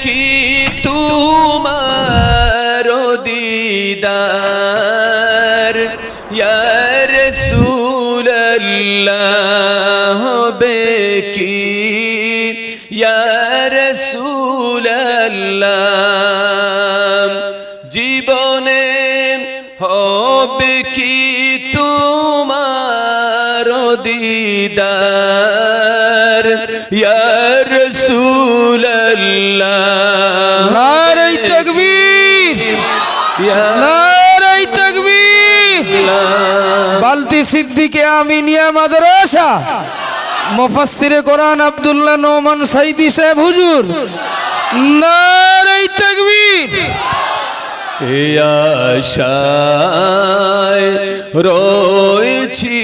কি তোমার দিদার ইয়া রাসূলুল্লাহ হবে কি ইয়া রাসূলুল্লাহ জীবনে হবে কি তোমার দিদার ইয়া রাসূলুল্লাহ নারে তাকবীর নারে তাকবীর বালতি সিদ্দিকে আমিনিয়া মাদ্রাসা মুফাসসিরে কোরআন আব্দুল্লাহ নোমান সাইদি সাহেব হুজুর নারে তাকবীর আশায় রয়েছি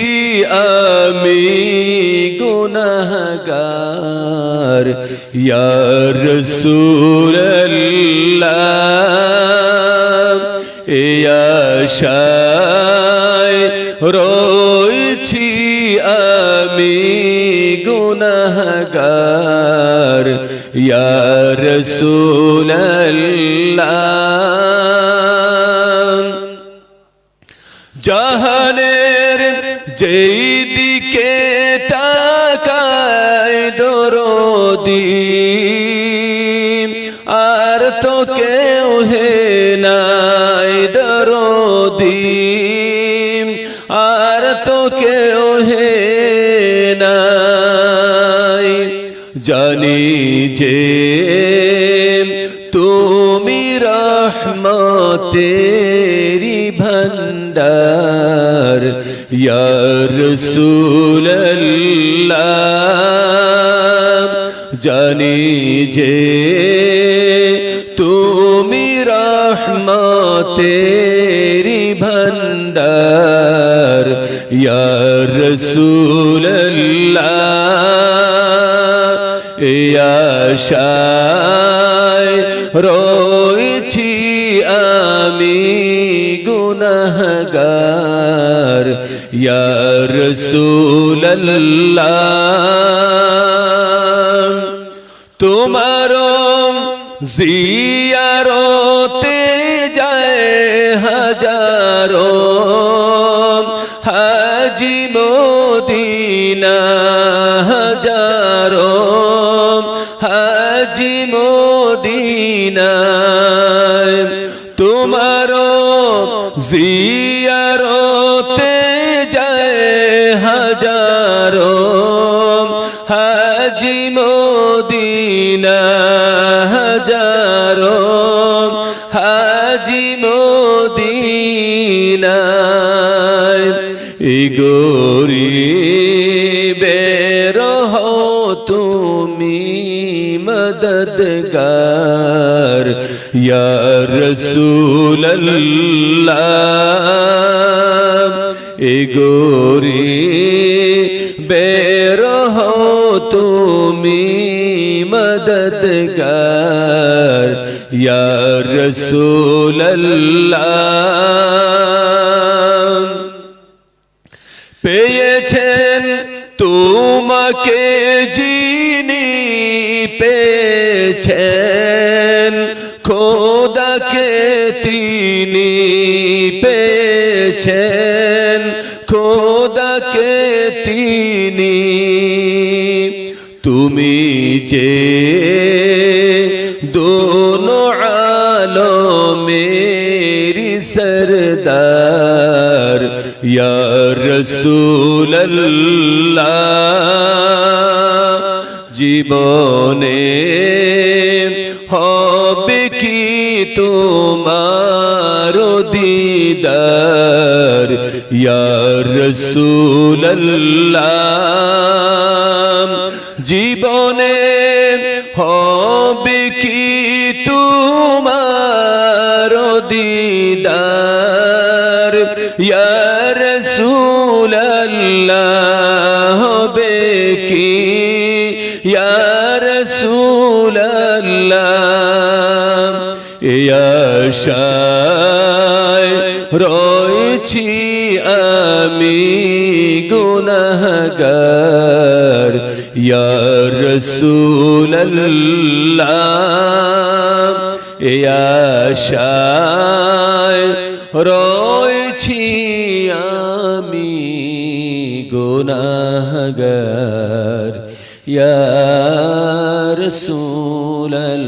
আমি গুনাহগার ইয়া রাসূলুল্লাহ আশায় রয়েছি আমি গুনাহগার ইয়া রাসূলুল্লাহ জাহানের যেই দিকে তাকায় দরদি আর তো কেউ হে নাই দরদি আর তো কেউ হে নাই জানি যে তুমি রহমতেরি ভান্ডার ইয়া রাসূলুল্লাহ জানি যে তুমি রহমতেরি ভান্ডার ইয়া রাসূলুল্লাহ আশায় রয়েছি আমি গুনাহগার ইয়া রাসূলুল্লাহ তোমার জিয়ারতে যায় হাজারো হাজি মদিনা হাজারো হাজি মদিনা তোমার জিয়ারতে যায় হাজারো হাজি মদিনা হাজারো হাজি মদিনা গরিবের হও তুমি মদদগার ইয়া রাসূলুল্লাহ গরিবের হও তুমি মদদগার ইয়া রাসূলুল্লাহ পেয়েছেন তোমাকে যিনি পেয়েছেন খোদাকে তিনি পেয়েছেন খোদাকে তিনি তুমি যে দোনো আলমেরি সরদার ইয়া রাসূলুল্লাহ জীবনে হবে কি তোমার দিদার ইয়া রাসূলুল্লাহ জীবনে হবে কি তোমার দিদার ইয়া রাসূলুল্লাহ হবে কি ইয়া রাসূলুল্লাহ আশায় রয়েছি আমি গুনাহগার ইয়া রাসূলুল্লাহ ইয়া আশায় রয়েছি আমি গুনাহগার ইয়া রাসূলুল্লাহ